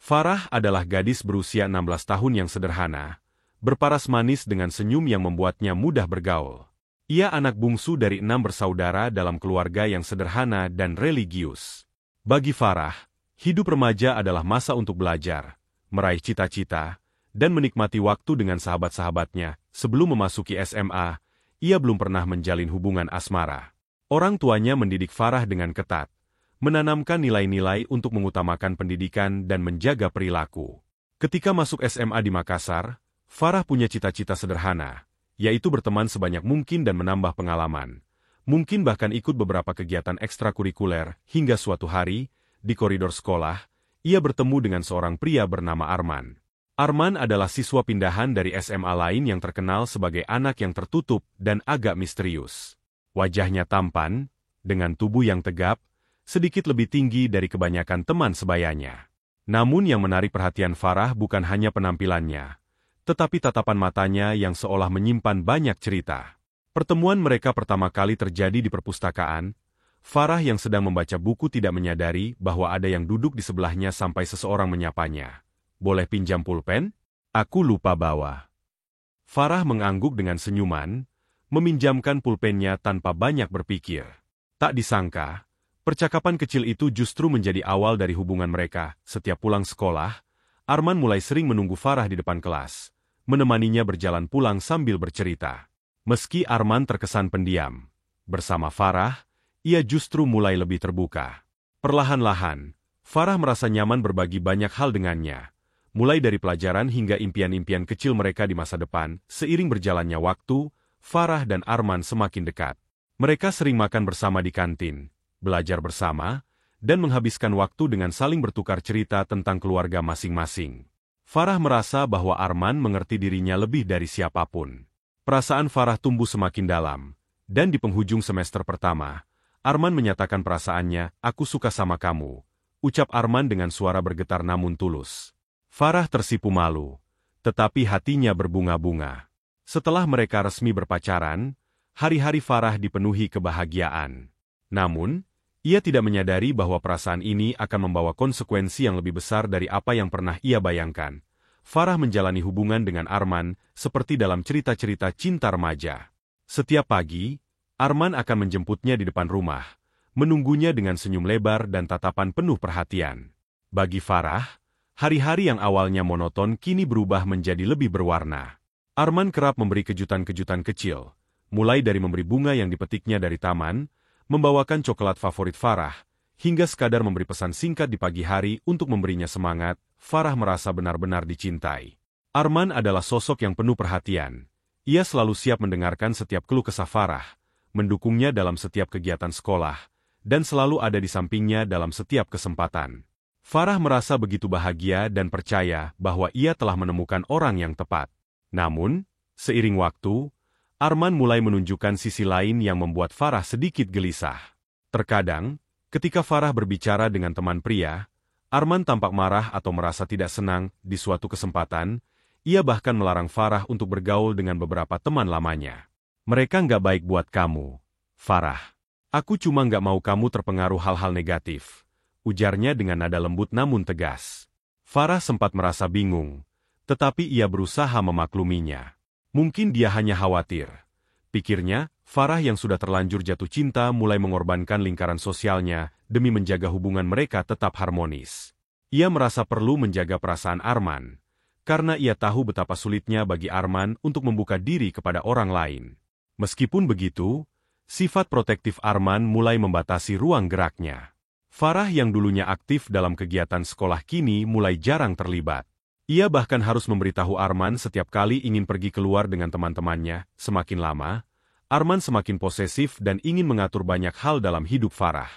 Farah adalah gadis berusia 16 tahun yang sederhana, berparas manis dengan senyum yang membuatnya mudah bergaul. Ia anak bungsu dari 6 bersaudara dalam keluarga yang sederhana dan religius. Bagi Farah, hidup remaja adalah masa untuk belajar, meraih cita-cita, dan menikmati waktu dengan sahabat-sahabatnya. Sebelum memasuki SMA, ia belum pernah menjalin hubungan asmara. Orang tuanya mendidik Farah dengan ketat, menanamkan nilai-nilai untuk mengutamakan pendidikan dan menjaga perilaku. Ketika masuk SMA di Makassar, Farah punya cita-cita sederhana, yaitu berteman sebanyak mungkin dan menambah pengalaman. Mungkin bahkan ikut beberapa kegiatan ekstrakurikuler, hingga suatu hari, di koridor sekolah, ia bertemu dengan seorang pria bernama Arman. Arman adalah siswa pindahan dari SMA lain yang terkenal sebagai anak yang tertutup dan agak misterius. Wajahnya tampan, dengan tubuh yang tegap, sedikit lebih tinggi dari kebanyakan teman sebayanya. Namun yang menarik perhatian Farah bukan hanya penampilannya, tetapi tatapan matanya yang seolah menyimpan banyak cerita. Pertemuan mereka pertama kali terjadi di perpustakaan. Farah yang sedang membaca buku tidak menyadari bahwa ada yang duduk di sebelahnya sampai seseorang menyapanya. "Boleh pinjam pulpen? Aku lupa bawa." Farah mengangguk dengan senyuman, meminjamkan pulpennya tanpa banyak berpikir. Tak disangka, percakapan kecil itu justru menjadi awal dari hubungan mereka. Setiap pulang sekolah, Arman mulai sering menunggu Farah di depan kelas, menemaninya berjalan pulang sambil bercerita. Meski Arman terkesan pendiam, bersama Farah, ia justru mulai lebih terbuka. Perlahan-lahan, Farah merasa nyaman berbagi banyak hal dengannya, mulai dari pelajaran hingga impian-impian kecil mereka di masa depan. Seiring berjalannya waktu, Farah dan Arman semakin dekat. Mereka sering makan bersama di kantin, belajar bersama, dan menghabiskan waktu dengan saling bertukar cerita tentang keluarga masing-masing. Farah merasa bahwa Arman mengerti dirinya lebih dari siapapun. Perasaan Farah tumbuh semakin dalam, dan di penghujung semester pertama, Arman menyatakan perasaannya. "Aku suka sama kamu," ucap Arman dengan suara bergetar namun tulus. Farah tersipu malu, tetapi hatinya berbunga-bunga. Setelah mereka resmi berpacaran, hari-hari Farah dipenuhi kebahagiaan. Namun, ia tidak menyadari bahwa perasaan ini akan membawa konsekuensi yang lebih besar dari apa yang pernah ia bayangkan. Farah menjalani hubungan dengan Arman seperti dalam cerita-cerita cinta remaja. Setiap pagi, Arman akan menjemputnya di depan rumah, menunggunya dengan senyum lebar dan tatapan penuh perhatian. Bagi Farah, hari-hari yang awalnya monoton kini berubah menjadi lebih berwarna. Arman kerap memberi kejutan-kejutan kecil, mulai dari memberi bunga yang dipetiknya dari taman, membawakan coklat favorit Farah, hingga sekadar memberi pesan singkat di pagi hari untuk memberinya semangat. Farah merasa benar-benar dicintai. Arman adalah sosok yang penuh perhatian. Ia selalu siap mendengarkan setiap keluh kesah Farah, mendukungnya dalam setiap kegiatan sekolah, dan selalu ada di sampingnya dalam setiap kesempatan. Farah merasa begitu bahagia dan percaya bahwa ia telah menemukan orang yang tepat. Namun, seiring waktu, Arman mulai menunjukkan sisi lain yang membuat Farah sedikit gelisah. Terkadang, ketika Farah berbicara dengan teman pria, Arman tampak marah atau merasa tidak senang. Di suatu kesempatan, ia bahkan melarang Farah untuk bergaul dengan beberapa teman lamanya. "Mereka nggak baik buat kamu, Farah. Aku cuma nggak mau kamu terpengaruh hal-hal negatif," ujarnya dengan nada lembut namun tegas. Farah sempat merasa bingung, tetapi ia berusaha memakluminya. Mungkin dia hanya khawatir. Pikirnya, Farah yang sudah terlanjur jatuh cinta mulai mengorbankan lingkaran sosialnya demi menjaga hubungan mereka tetap harmonis. Ia merasa perlu menjaga perasaan Arman, karena ia tahu betapa sulitnya bagi Arman untuk membuka diri kepada orang lain. Meskipun begitu, sifat protektif Arman mulai membatasi ruang geraknya. Farah yang dulunya aktif dalam kegiatan sekolah kini mulai jarang terlibat. Ia bahkan harus memberitahu Arman setiap kali ingin pergi keluar dengan teman-temannya. Semakin lama, Arman semakin posesif dan ingin mengatur banyak hal dalam hidup Farah.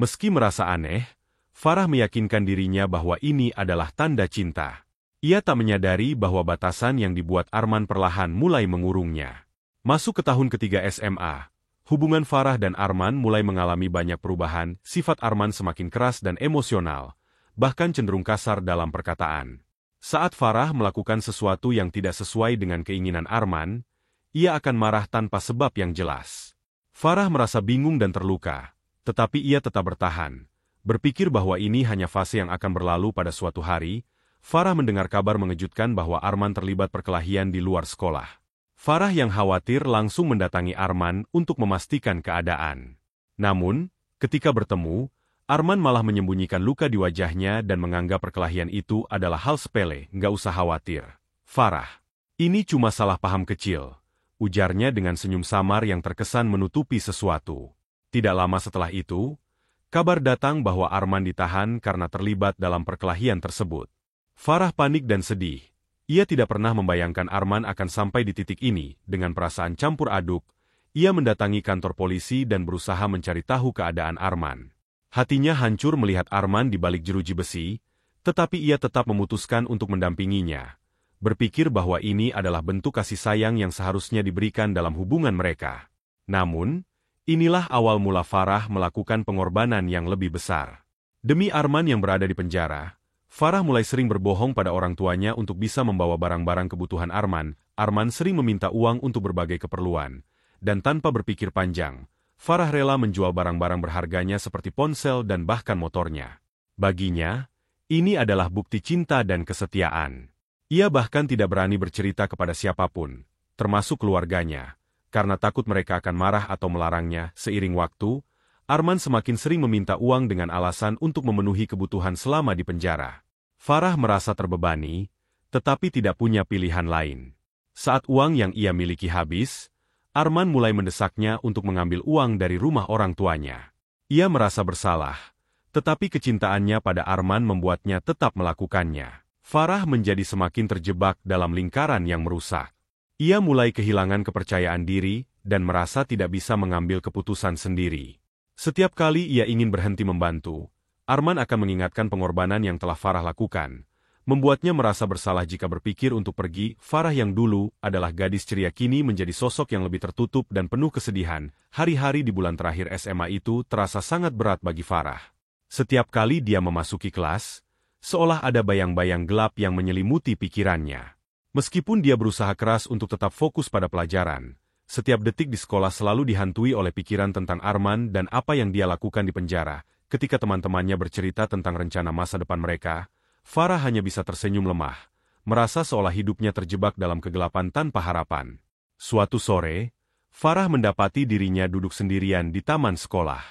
Meski merasa aneh, Farah meyakinkan dirinya bahwa ini adalah tanda cinta. Ia tak menyadari bahwa batasan yang dibuat Arman perlahan mulai mengurungnya. Masuk ke tahun ketiga SMA, hubungan Farah dan Arman mulai mengalami banyak perubahan. Sifat Arman semakin keras dan emosional, bahkan cenderung kasar dalam perkataan. Saat Farah melakukan sesuatu yang tidak sesuai dengan keinginan Arman, ia akan marah tanpa sebab yang jelas. Farah merasa bingung dan terluka, tetapi ia tetap bertahan, berpikir bahwa ini hanya fase yang akan berlalu pada suatu hari. Farah mendengar kabar mengejutkan bahwa Arman terlibat perkelahian di luar sekolah. Farah yang khawatir langsung mendatangi Arman untuk memastikan keadaan. Namun, ketika bertemu, Arman malah menyembunyikan luka di wajahnya dan menganggap perkelahian itu adalah hal sepele, nggak usah khawatir. Farah, ini cuma salah paham kecil, ujarnya dengan senyum samar yang terkesan menutupi sesuatu. Tidak lama setelah itu, kabar datang bahwa Arman ditahan karena terlibat dalam perkelahian tersebut. Farah panik dan sedih. Ia tidak pernah membayangkan Arman akan sampai di titik ini. Dengan perasaan campur aduk, ia mendatangi kantor polisi dan berusaha mencari tahu keadaan Arman. Hatinya hancur melihat Arman di balik jeruji besi, tetapi ia tetap memutuskan untuk mendampinginya. Berpikir bahwa ini adalah bentuk kasih sayang yang seharusnya diberikan dalam hubungan mereka. Namun, inilah awal mula Farah melakukan pengorbanan yang lebih besar. Demi Arman yang berada di penjara, Farah mulai sering berbohong pada orang tuanya untuk bisa membawa barang-barang kebutuhan Arman. Arman sering meminta uang untuk berbagai keperluan. Dan tanpa berpikir panjang, Farah rela menjual barang-barang berharganya seperti ponsel dan bahkan motornya. Baginya, ini adalah bukti cinta dan kesetiaan. Ia bahkan tidak berani bercerita kepada siapapun, termasuk keluarganya, karena takut mereka akan marah atau melarangnya. Seiring waktu, Arman semakin sering meminta uang dengan alasan untuk memenuhi kebutuhan selama di penjara. Farah merasa terbebani, tetapi tidak punya pilihan lain. Saat uang yang ia miliki habis, Arman mulai mendesaknya untuk mengambil uang dari rumah orang tuanya. Ia merasa bersalah, tetapi kecintaannya pada Arman membuatnya tetap melakukannya. Farah menjadi semakin terjebak dalam lingkaran yang merusak. Ia mulai kehilangan kepercayaan diri dan merasa tidak bisa mengambil keputusan sendiri. Setiap kali ia ingin berhenti membantu, Arman akan mengingatkan pengorbanan yang telah Farah lakukan, membuatnya merasa bersalah jika berpikir untuk pergi. Farah yang dulu adalah gadis ceria kini menjadi sosok yang lebih tertutup dan penuh kesedihan. Hari-hari di bulan terakhir SMA itu terasa sangat berat bagi Farah. Setiap kali dia memasuki kelas, seolah ada bayang-bayang gelap yang menyelimuti pikirannya. Meskipun dia berusaha keras untuk tetap fokus pada pelajaran, setiap detik di sekolah selalu dihantui oleh pikiran tentang Arman dan apa yang dia lakukan di penjara. Ketika teman-temannya bercerita tentang rencana masa depan mereka, Farah hanya bisa tersenyum lemah, merasa seolah hidupnya terjebak dalam kegelapan tanpa harapan. Suatu sore, Farah mendapati dirinya duduk sendirian di taman sekolah.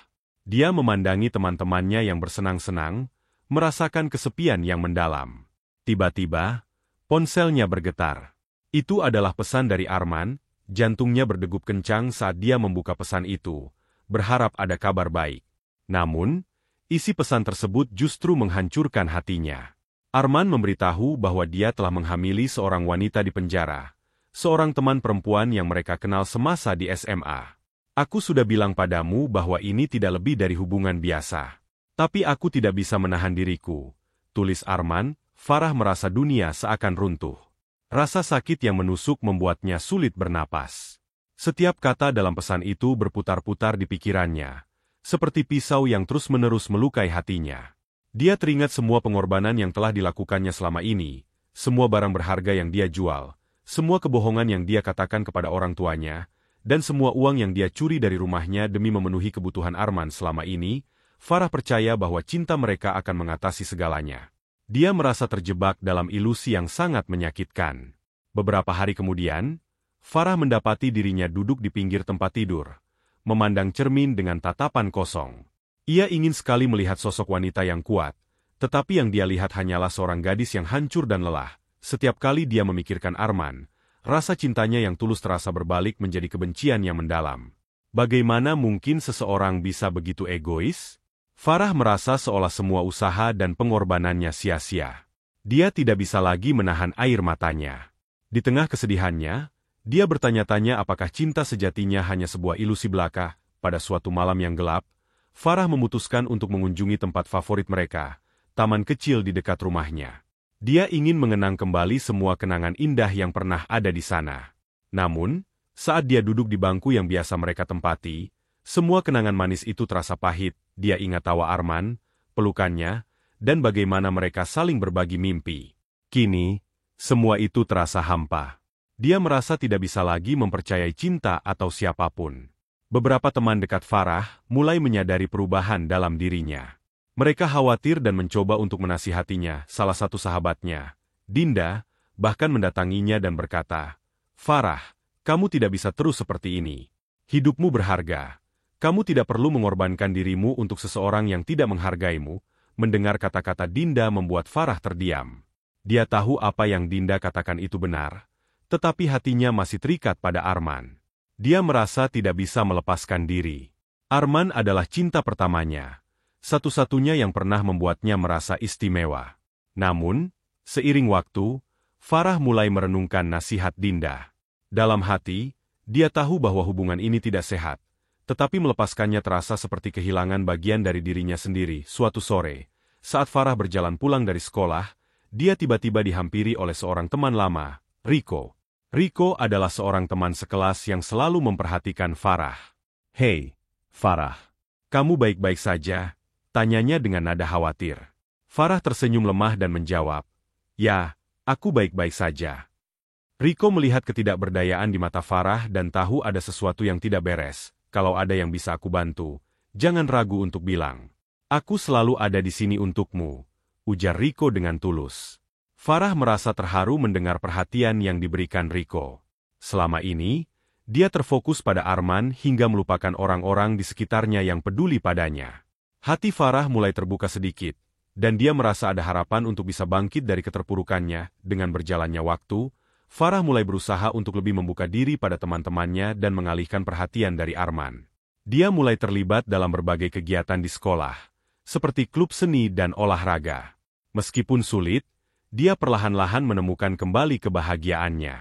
Dia memandangi teman-temannya yang bersenang-senang, merasakan kesepian yang mendalam. Tiba-tiba, ponselnya bergetar. Itu adalah pesan dari Arman. Jantungnya berdegup kencang saat dia membuka pesan itu, berharap ada kabar baik. Namun, isi pesan tersebut justru menghancurkan hatinya. Arman memberitahu bahwa dia telah menghamili seorang wanita di penjara, seorang teman perempuan yang mereka kenal semasa di SMA. Aku sudah bilang padamu bahwa ini tidak lebih dari hubungan biasa. Tapi aku tidak bisa menahan diriku, tulis Arman. Farah merasa dunia seakan runtuh. Rasa sakit yang menusuk membuatnya sulit bernapas. Setiap kata dalam pesan itu berputar-putar di pikirannya, seperti pisau yang terus-menerus melukai hatinya. Dia teringat semua pengorbanan yang telah dilakukannya selama ini, semua barang berharga yang dia jual, semua kebohongan yang dia katakan kepada orang tuanya, dan semua uang yang dia curi dari rumahnya demi memenuhi kebutuhan Arman selama ini. Farah percaya bahwa cinta mereka akan mengatasi segalanya. Dia merasa terjebak dalam ilusi yang sangat menyakitkan. Beberapa hari kemudian, Farah mendapati dirinya duduk di pinggir tempat tidur, memandang cermin dengan tatapan kosong. Ia ingin sekali melihat sosok wanita yang kuat, tetapi yang dia lihat hanyalah seorang gadis yang hancur dan lelah. Setiap kali dia memikirkan Arman, rasa cintanya yang tulus terasa berbalik menjadi kebencian yang mendalam. Bagaimana mungkin seseorang bisa begitu egois? Farah merasa seolah semua usaha dan pengorbanannya sia-sia. Dia tidak bisa lagi menahan air matanya. Di tengah kesedihannya, dia bertanya-tanya apakah cinta sejatinya hanya sebuah ilusi belaka. Pada suatu malam yang gelap, Farah memutuskan untuk mengunjungi tempat favorit mereka, taman kecil di dekat rumahnya. Dia ingin mengenang kembali semua kenangan indah yang pernah ada di sana. Namun, saat dia duduk di bangku yang biasa mereka tempati, semua kenangan manis itu terasa pahit. Dia ingat tawa Arman, pelukannya, dan bagaimana mereka saling berbagi mimpi. Kini, semua itu terasa hampa. Dia merasa tidak bisa lagi mempercayai cinta atau siapapun. Beberapa teman dekat Farah mulai menyadari perubahan dalam dirinya. Mereka khawatir dan mencoba untuk menasihatinya. Salah satu sahabatnya, Dinda, bahkan mendatanginya dan berkata, "Farah, kamu tidak bisa terus seperti ini. Hidupmu berharga. Kamu tidak perlu mengorbankan dirimu untuk seseorang yang tidak menghargaimu." Mendengar kata-kata Dinda membuat Farah terdiam. Dia tahu apa yang Dinda katakan itu benar, tetapi hatinya masih terikat pada Arman. Dia merasa tidak bisa melepaskan diri. Arman adalah cinta pertamanya, satu-satunya yang pernah membuatnya merasa istimewa. Namun, seiring waktu, Farah mulai merenungkan nasihat Dinda. Dalam hati, dia tahu bahwa hubungan ini tidak sehat, tetapi melepaskannya terasa seperti kehilangan bagian dari dirinya sendiri. Suatu sore, saat Farah berjalan pulang dari sekolah, dia tiba-tiba dihampiri oleh seorang teman lama, Rico. Rico adalah seorang teman sekelas yang selalu memperhatikan Farah. "Hei, Farah, kamu baik-baik saja?" tanyanya dengan nada khawatir. Farah tersenyum lemah dan menjawab, "Ya, aku baik-baik saja." Rico melihat ketidakberdayaan di mata Farah dan tahu ada sesuatu yang tidak beres. "Kalau ada yang bisa aku bantu, jangan ragu untuk bilang. Aku selalu ada di sini untukmu," ujar Rico dengan tulus. Farah merasa terharu mendengar perhatian yang diberikan Rico. Selama ini, dia terfokus pada Arman hingga melupakan orang-orang di sekitarnya yang peduli padanya. Hati Farah mulai terbuka sedikit, dan dia merasa ada harapan untuk bisa bangkit dari keterpurukannya. Dengan berjalannya waktu, Farah mulai berusaha untuk lebih membuka diri pada teman-temannya dan mengalihkan perhatian dari Arman. Dia mulai terlibat dalam berbagai kegiatan di sekolah, seperti klub seni dan olahraga. Meskipun sulit, dia perlahan-lahan menemukan kembali kebahagiaannya.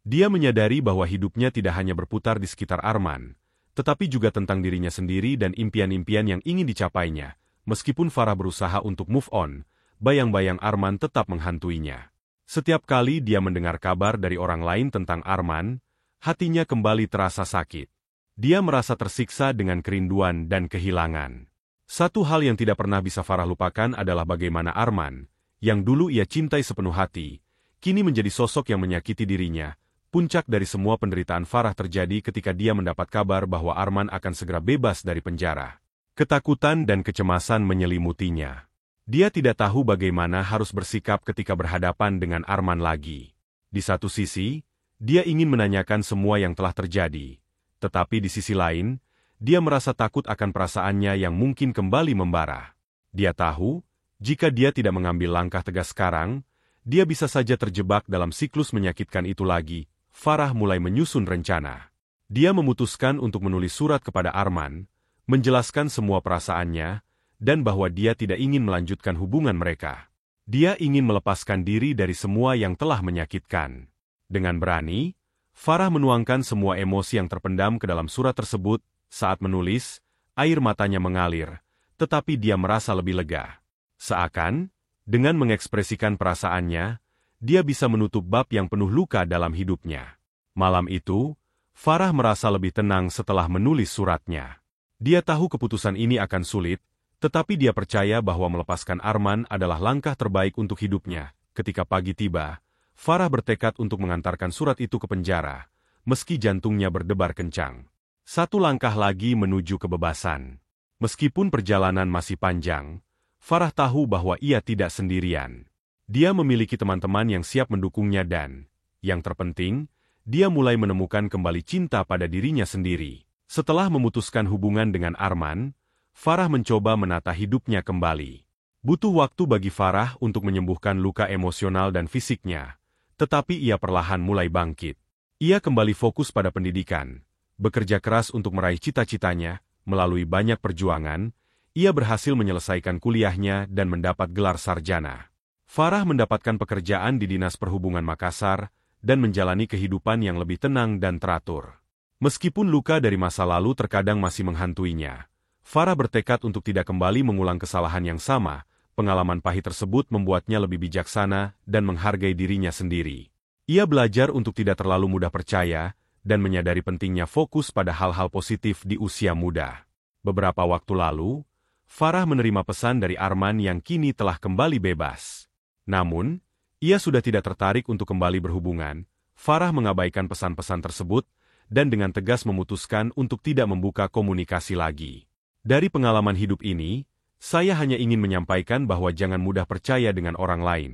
Dia menyadari bahwa hidupnya tidak hanya berputar di sekitar Arman, tetapi juga tentang dirinya sendiri dan impian-impian yang ingin dicapainya. Meskipun Farah berusaha untuk move on, bayang-bayang Arman tetap menghantuinya. Setiap kali dia mendengar kabar dari orang lain tentang Arman, hatinya kembali terasa sakit. Dia merasa tersiksa dengan kerinduan dan kehilangan. Satu hal yang tidak pernah bisa Farah lupakan adalah bagaimana Arman, yang dulu ia cintai sepenuh hati, kini menjadi sosok yang menyakiti dirinya. Puncak dari semua penderitaan Farah terjadi ketika dia mendapat kabar bahwa Arman akan segera bebas dari penjara. Ketakutan dan kecemasan menyelimutinya. Dia tidak tahu bagaimana harus bersikap ketika berhadapan dengan Arman lagi. Di satu sisi, dia ingin menanyakan semua yang telah terjadi. Tetapi di sisi lain, dia merasa takut akan perasaannya yang mungkin kembali membara. Dia tahu, jika dia tidak mengambil langkah tegas sekarang, dia bisa saja terjebak dalam siklus menyakitkan itu lagi. Farah mulai menyusun rencana. Dia memutuskan untuk menulis surat kepada Arman, menjelaskan semua perasaannya, dan bahwa dia tidak ingin melanjutkan hubungan mereka. Dia ingin melepaskan diri dari semua yang telah menyakitkan. Dengan berani, Farah menuangkan semua emosi yang terpendam ke dalam surat tersebut. Saat menulis, air matanya mengalir, tetapi dia merasa lebih lega. Seakan, dengan mengekspresikan perasaannya, dia bisa menutup bab yang penuh luka dalam hidupnya. Malam itu, Farah merasa lebih tenang setelah menulis suratnya. Dia tahu keputusan ini akan sulit, tetapi dia percaya bahwa melepaskan Arman adalah langkah terbaik untuk hidupnya. Ketika pagi tiba, Farah bertekad untuk mengantarkan surat itu ke penjara, meski jantungnya berdebar kencang. Satu langkah lagi menuju kebebasan. Meskipun perjalanan masih panjang, Farah tahu bahwa ia tidak sendirian. Dia memiliki teman-teman yang siap mendukungnya dan, yang terpenting, dia mulai menemukan kembali cinta pada dirinya sendiri. Setelah memutuskan hubungan dengan Arman, Farah mencoba menata hidupnya kembali. Butuh waktu bagi Farah untuk menyembuhkan luka emosional dan fisiknya, tetapi ia perlahan mulai bangkit. Ia kembali fokus pada pendidikan, bekerja keras untuk meraih cita-citanya. Melalui banyak perjuangan, ia berhasil menyelesaikan kuliahnya dan mendapat gelar sarjana. Farah mendapatkan pekerjaan di Dinas Perhubungan Makassar dan menjalani kehidupan yang lebih tenang dan teratur. Meskipun luka dari masa lalu terkadang masih menghantuinya, Farah bertekad untuk tidak kembali mengulang kesalahan yang sama. Pengalaman pahit tersebut membuatnya lebih bijaksana dan menghargai dirinya sendiri. Ia belajar untuk tidak terlalu mudah percaya dan menyadari pentingnya fokus pada hal-hal positif di usia muda. Beberapa waktu lalu, Farah menerima pesan dari Arman yang kini telah kembali bebas. Namun, ia sudah tidak tertarik untuk kembali berhubungan. Farah mengabaikan pesan-pesan tersebut dan dengan tegas memutuskan untuk tidak membuka komunikasi lagi. Dari pengalaman hidup ini, Saya hanya ingin menyampaikan bahwa jangan mudah percaya dengan orang lain.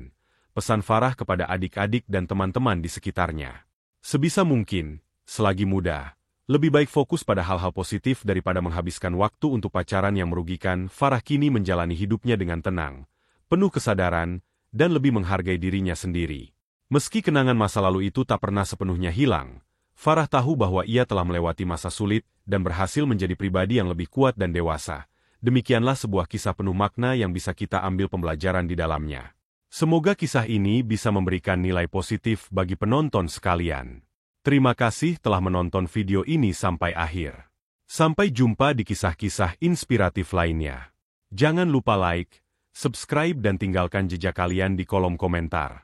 Pesan Farah kepada adik-adik dan teman-teman di sekitarnya. Sebisa mungkin, selagi muda, lebih baik fokus pada hal-hal positif daripada menghabiskan waktu untuk pacaran yang merugikan. Farah kini menjalani hidupnya dengan tenang, penuh kesadaran, dan lebih menghargai dirinya sendiri. Meski kenangan masa lalu itu tak pernah sepenuhnya hilang, Farah tahu bahwa ia telah melewati masa sulit dan berhasil menjadi pribadi yang lebih kuat dan dewasa. Demikianlah sebuah kisah penuh makna yang bisa kita ambil pembelajaran di dalamnya. Semoga kisah ini bisa memberikan nilai positif bagi penonton sekalian. Terima kasih telah menonton video ini sampai akhir. Sampai jumpa di kisah-kisah inspiratif lainnya. Jangan lupa like, subscribe dan tinggalkan jejak kalian di kolom komentar.